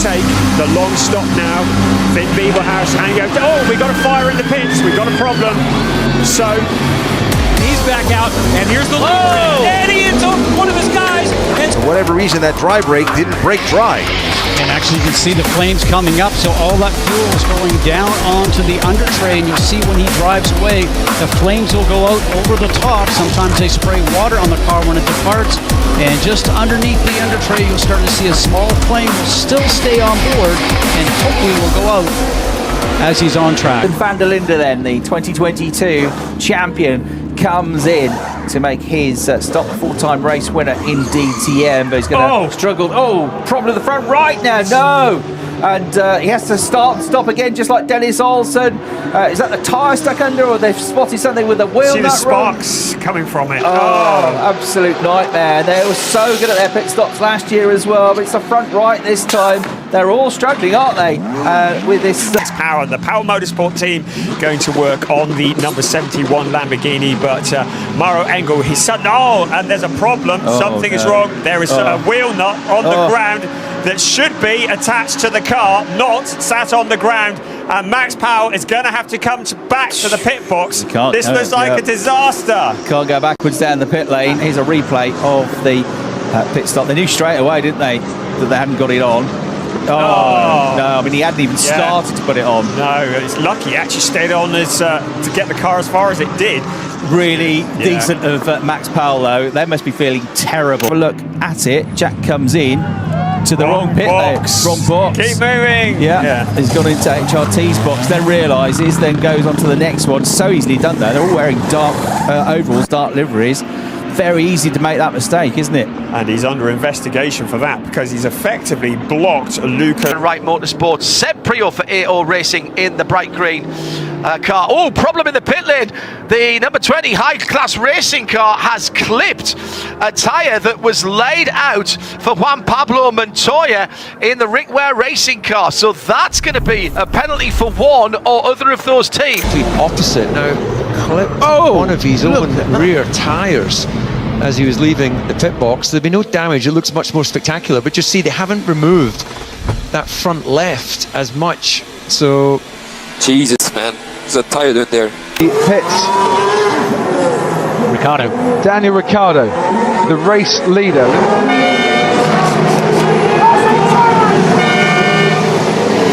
take the long stop now. Finn Beaverhouse hanging out. Oh, we got a fire in the pits. We got a problem. So he's back out, and here's the leader. And he hits one of his guys. And for whatever reason, that dry brake didn't break dry. And actually, you can see the flames coming up, so all that fuel is going down onto the under tray, and you see when he drives away, the flames will go out over the top. Sometimes they spray water on the car when it departs, and just underneath the under tray, you'll start to see a small flame will still stay on board, and hopefully will go out as he's on track. Van der Linde then, the 2022 champion, comes in to make his stop full-time race winner in DTM, but he's going to struggle. Oh, problem at the front right now, no! And he has to stop again, just like Dennis Olsen. Is that the tyre stuck under, or they've spotted something with the wheel see the nut sparks coming from it. Oh, absolute nightmare. They were so good at their pit stops last year as well, but it's the front right this time. They're all struggling, aren't they, with this? Power, the Power Motorsport team going to work on the number 71 Lamborghini, but Mauro Engel, his son, and there's a problem. Something is wrong. There is a wheel nut on the ground that should be attached to the car, not sat on the ground, and Max Powell is going to have to come back to the pit box. This looks like a disaster. Can't go backwards down the pit lane. Here's a replay of the pit stop. They knew straight away, didn't they, that they hadn't got it on. No, I mean, he hadn't even started to put it on. No, it's lucky he actually stayed on to get the car as far as it did. Really decent of Max Powell, though. They must be feeling terrible. Look at it. Jack comes in to the wrong pit box. Wrong box. Keep moving. Yeah. He's gone into HRT's box, then realises, then goes on to the next one. So easily done there. They're all wearing dark overalls, dark liveries. Very easy to make that mistake, isn't it? And he's under investigation for that because he's effectively blocked Luca. Right, Motorsport, Seb Prior for AO Racing in the bright green car. Oh, problem in the pit lane. The number 20 high-class racing car has clipped a tyre that was laid out for Juan Pablo Montoya in the Rick Ware racing car. So that's going to be a penalty for one or other of those teams. The opposite now, clipped one of his own rear tyres as he was leaving the pit box. There'd be no damage. It looks much more spectacular, but just see they haven't removed that front left as much. So Jesus, man, there's a tyre down there. Pits. Ricciardo. Daniel Ricciardo, the race leader.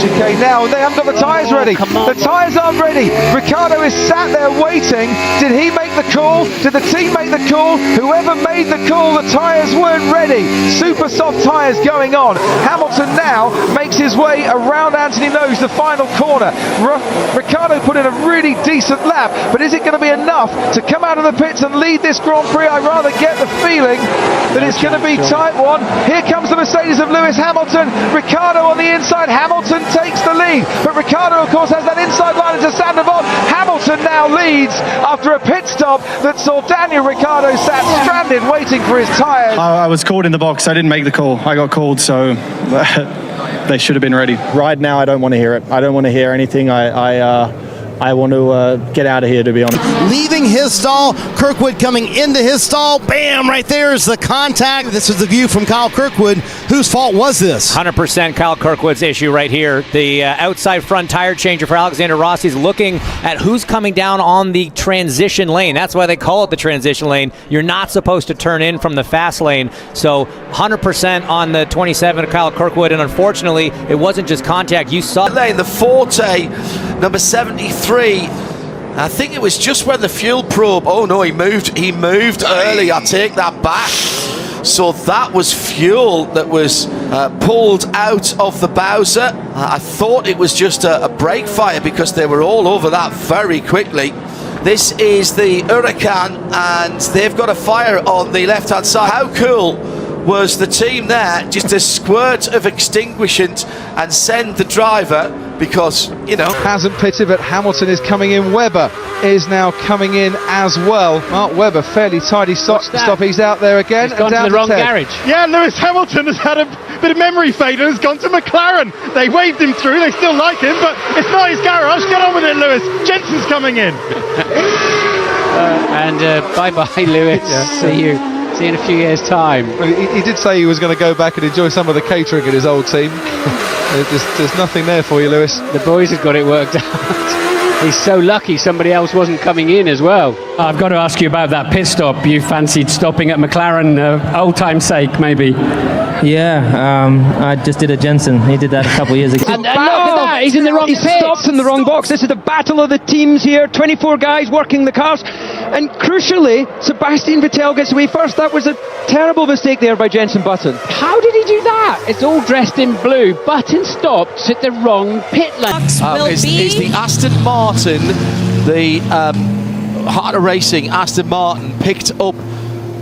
Chicane now, they haven't got the tyres ready. The tyres aren't ready. Ricciardo is sat there waiting. Did he make the call? Did the team make the call? Whoever made the call, the tyres weren't ready. Super soft tyres going on. Hamilton now makes his way around Anthony Nose, the final corner. Ricciardo put in a really decent lap, but is it going to be enough to come out of the pits and lead this Grand Prix? I rather get the feeling that it's going to be tight one. Here comes the Mercedes of Lewis Hamilton. Ricciardo on the inside. Hamilton takes the lead, but Ricciardo of course has that inside line into Sandoval. Hamilton now leads after a pit stop that saw Daniel Ricciardo sat stranded waiting for his tyres. I was called in the box. I didn't make the call. I got called, so they should have been ready. Right now I don't want to hear it. I don't want to hear anything. I want to get out of here, to be honest. Leaving his stall, Kirkwood coming into his stall. Bam, right there is the contact. This is the view from Kyle Kirkwood. Whose fault was this? 100% Kyle Kirkwood's issue right here. The outside front tire changer for Alexander Rossi is looking at who's coming down on the transition lane. That's why they call it the transition lane. You're not supposed to turn in from the fast lane. So 100% on the 27 of Kyle Kirkwood, and unfortunately, it wasn't just contact. You saw lane, the Forte, number 73. I think it was just when the fuel probe. Oh no, he moved early. I take that back. So that was fuel that was pulled out of the Bowser. I thought it was just a brake fire because they were all over that very quickly. This is the Huracan, and they've got a fire on the left-hand side. How cool was the team there? Just a squirt of extinguishant and send the driver, because, you know. Hasn't pitted, but Hamilton is coming in. Webber is now coming in as well. Mark Webber, fairly tidy stop. He's out there again. He's gone to the wrong garage. Yeah, Lewis Hamilton has had a bit of memory fade and has gone to McLaren. They waved him through. They still like him, but it's not his garage. Get on with it, Lewis. Jensen's coming in. And bye-bye, Lewis. See you See you in a few years' time. He did say he was going to go back and enjoy some of the catering at his old team. There's nothing there for you, Lewis. The boys have got it worked out. He's so lucky somebody else wasn't coming in as well. I've got to ask you about that pit stop. You fancied stopping at McLaren, old time's sake, maybe? Yeah, I just did a Jensen. He did that a couple of years ago. And look at that, he's in the wrong pit. Stopped in the wrong box. This is the battle of the teams here. 24 guys working the cars. And crucially, Sebastian Vettel gets away first. That was a terrible mistake there by Jensen Button. How did he do that? It's all dressed in blue. Button stopped at the wrong pit lane. Is the Aston Martin, the Heart of Racing Aston Martin picked up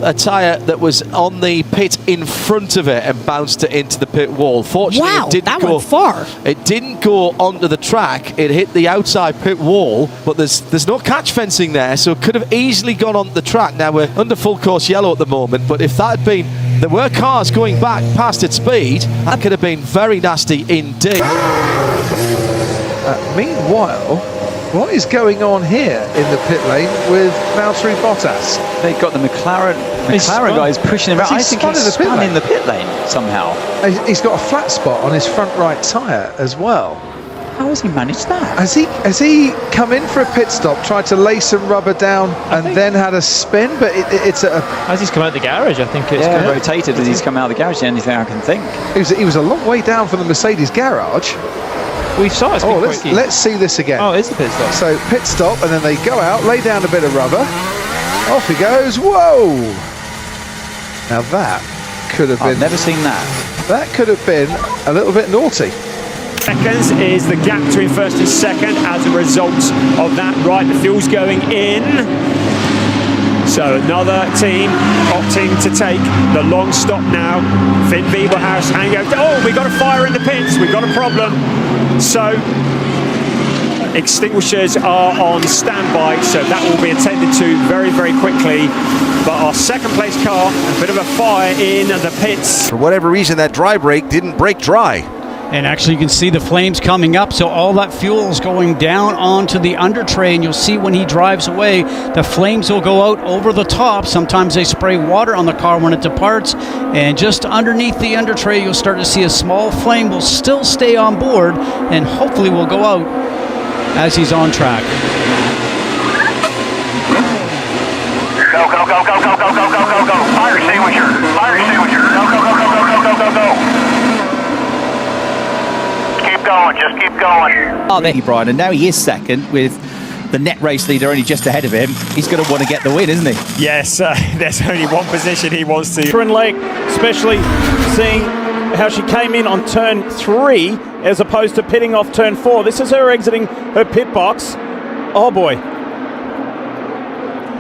a tyre that was on the pit in front of it and bounced it into the pit wall. Fortunately, wow, it didn't that go went far. It didn't go onto the track. It hit the outside pit wall, but there's no catch fencing there, so it could have easily gone onto the track. Now we're under full course yellow at the moment, but if that had been, there were cars going back past its speed, that could have been very nasty indeed. Meanwhile, what is going on here in the pit lane with Valtteri Bottas? They've got the McLaren guys pushing him out. I think he's spun in the pit lane somehow. He's got a flat spot on his front right tyre as well. How has he managed that? Has he come in for a pit stop, tried to lay some rubber down, and then had a spin? But it's a... As he's come out of the garage, I think it's kind of rotated as he's come out of the garage. The only thing I can think. He was a long way down from the Mercedes garage. We saw it. Let's see this again. Oh, it's the pit stop. So pit stop, and then they go out, lay down a bit of rubber. Off he goes. Whoa! Now that could have been... I've never seen that. That could have been a little bit naughty. Seconds is the gap between first and second as a result of that. Right, the fuel's going in. So another team opting to take the long stop now. Finn Bieberhaus and goes, oh, we got a fire in the pits, we got a problem. So extinguishers are on standby, so that will be attended to very, very quickly. But our second place car, a bit of a fire in the pits. For whatever reason, that dry brake didn't break dry. And actually you can see the flames coming up, so all that fuel is going down onto the under tray, and you'll see when he drives away, the flames will go out over the top. Sometimes they spray water on the car when it departs, and just underneath the under tray you'll start to see a small flame will still stay on board, and hopefully will go out as he's on track. Go, go, go, go, go, go, go, go, go, go. Fire extinguisher, fire extinguisher. Go, go, go, go, go, go, go, go. Keep going, just keep going. Oh, there he, Brian, and now he is second with the net race leader only just ahead of him. He's going to want to get the win, isn't he? Yes, there's only one position he wants to. Catherine Lake, especially seeing how she came in on turn 3 as opposed to pitting off turn 4. This is her exiting her pit box. Oh boy.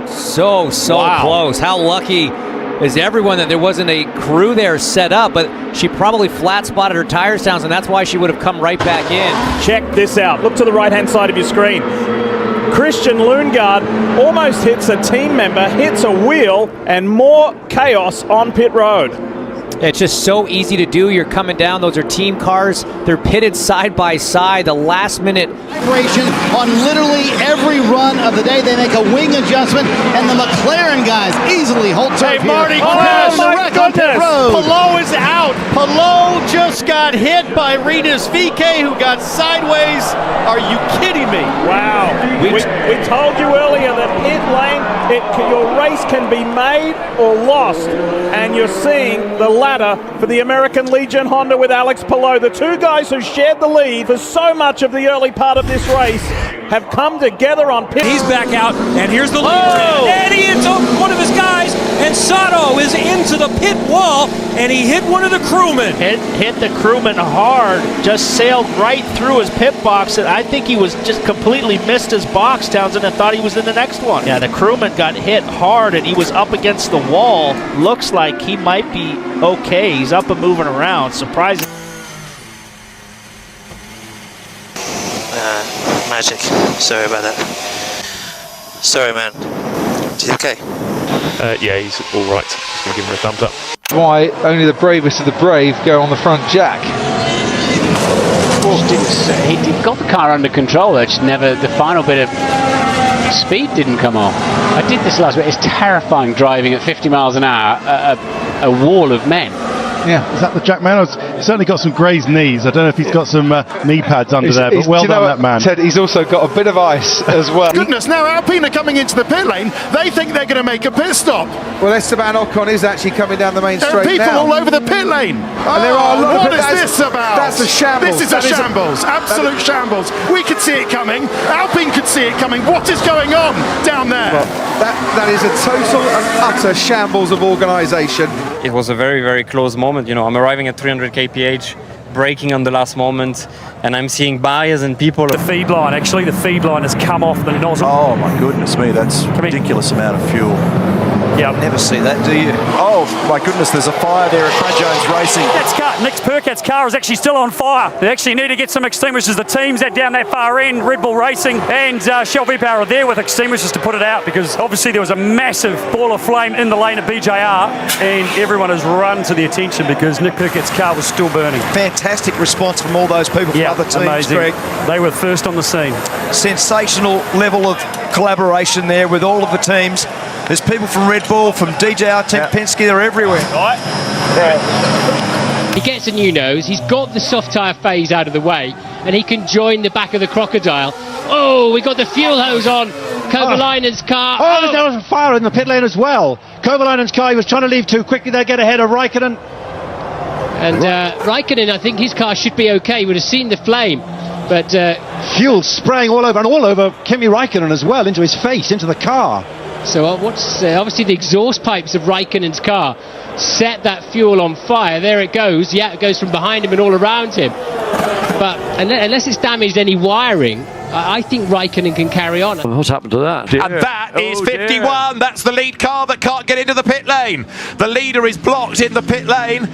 So wow. Close. How lucky is everyone that there wasn't a crew there set up, but she probably flat spotted her tire sounds, and that's why she would have come right back in. Check this out. Look to the right-hand side of your screen. Christian Lundgaard almost hits a team member, hits a wheel, and more chaos on pit road. It's just so easy to do. You're coming down. Those are team cars. They're pitted side by side. The last minute vibration on literally every run of the day. They make a wing adjustment, and the McLaren guys easily hold turf. Hey, Marty, here. oh my goodness! Palou is out. Palou just got hit by Rinus VK, who got sideways. Are you kidding me? Wow. We told you earlier that pit lane, your race can be made or lost, and you're seeing the ladder for the American Legion Honda with Alex Palou. The two guys who shared the lead for so much of the early part of this race have come together on pit. He's back out, and here's the lead. And he hits one of his guys, and Sato is into the pit wall, and he hit one of the crewmen. Hit the crewman hard, just sailed right through his pit box, and I think he was just completely missed his box, Townsend, and thought he was in the next one. Yeah, the crewman got hit hard, and he was up against the wall. Looks like he might be okay. He's up and moving around. Surprising. Magic. Sorry about that. Sorry, man. Is he okay? Yeah, he's all right. Just gonna give him a thumbs up. Why only the bravest of the brave go on the front jack? He got the car under control. It's never the final bit of speed didn't come off. I did this last week. It's terrifying driving at 50 miles an hour at a wall of men. Yeah, is that the Jack man? He's certainly got some grazed knees. I don't know if he's got some knee pads under there, but well done, that man. Ted, he's also got a bit of ice as well. Goodness, now Alpine are coming into the pit lane. They think they're going to make a pit stop. Well, Esteban Ocon is actually coming down the main There straight are people now. all over the pit lane. And there are a lot what of, is this about? That's a shambles. This is a shambles. Absolute shambles. We could see it coming. Alpine could see it coming. What is going on down there? Well, that is a total and utter shambles of organisation. It was a very, very close moment. You know, I'm arriving at 300 kph, braking on the last moment, and I'm seeing buyers and people. The feed line, actually, the feed line has come off the nozzle. Oh my goodness me, that's a ridiculous amount of fuel. Yeah, never see that, do you? Oh my goodness, there's a fire there at Brad Jones Racing. Nick Percat's car is actually still on fire. They actually need to get some extinguishers. The teams that down that far end, Red Bull Racing and Shell V-Power are there with extinguishers to put it out, because obviously there was a massive ball of flame in the lane of BJR, and everyone has run to the attention because Nick Percat's car was still burning. Fantastic response from all those people from other teams, amazing. Greg. They were first on the scene. Sensational level of collaboration there with all of the teams. There's people from Red Bull, from DJR, Team Penske, they're everywhere. He gets a new nose, he's got the soft tyre phase out of the way, and he can join the back of the crocodile. Oh, we got the fuel hose on Kovalainen's car. Oh, there was a fire in the pit lane as well. Kovalainen's car, he was trying to leave too quickly. They get ahead of Raikkonen. And Raikkonen, I think his car should be okay. He would have seen the flame. But fuel spraying all over, and all over Kimi Raikkonen as well, into his face, into the car. So obviously the exhaust pipes of Raikkonen's car set that fuel on fire. There it goes. Yeah, it goes from behind him and all around him. But unless it's damaged any wiring, I think Raikkonen can carry on. What's happened to that? And that is 51. That's the lead car that can't get into the pit lane. The leader is blocked in the pit lane.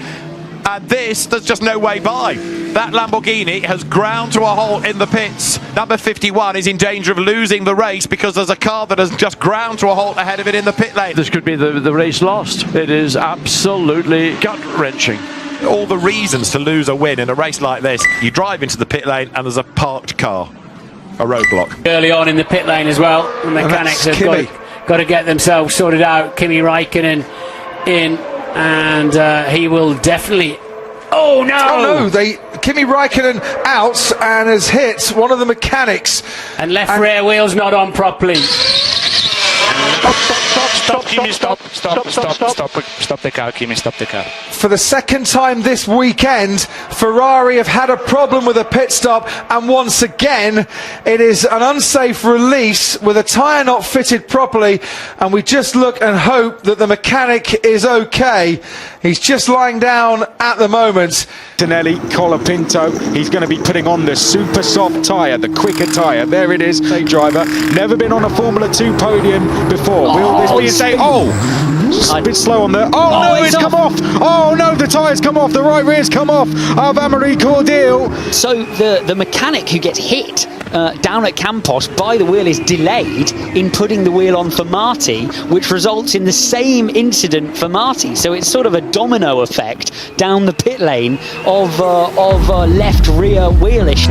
And there's just no way by. That Lamborghini has ground to a halt in the pits. Number 51 is in danger of losing the race because there's a car that has just ground to a halt ahead of it in the pit lane. This could be the race lost. It is absolutely gut-wrenching. All the reasons to lose a win in a race like this. You drive into the pit lane and there's a parked car. A roadblock. Early on in the pit lane as well. The mechanics have got to get themselves sorted out. Kimi Raikkonen in. And he will definitely. Oh no! Kimi Raikkonen out and has hit one of the mechanics. And left rear wheel's not on properly. Stop, Kimi, stop the car, Kimi, stop the car. For the second time this weekend, Ferrari have had a problem with a pit stop, and once again, it is an unsafe release with a tyre not fitted properly, and we just look and hope that the mechanic is okay. He's just lying down at the moment. Tinelli, Colapinto, he's going to be putting on the super soft tyre, the quicker tyre. There it is, a driver, never been on a Formula 2 podium before. Will this be a day? A bit slow on the. Oh no, it's come off! Oh no, the tyres come off, the right rear's come off of Amaury Cordial. So the mechanic who gets hit down at Campos by the wheel is delayed in putting the wheel on for Marty, which results in the same incident for Marty. So it's sort of a domino effect down the pit lane of left rear wheelish.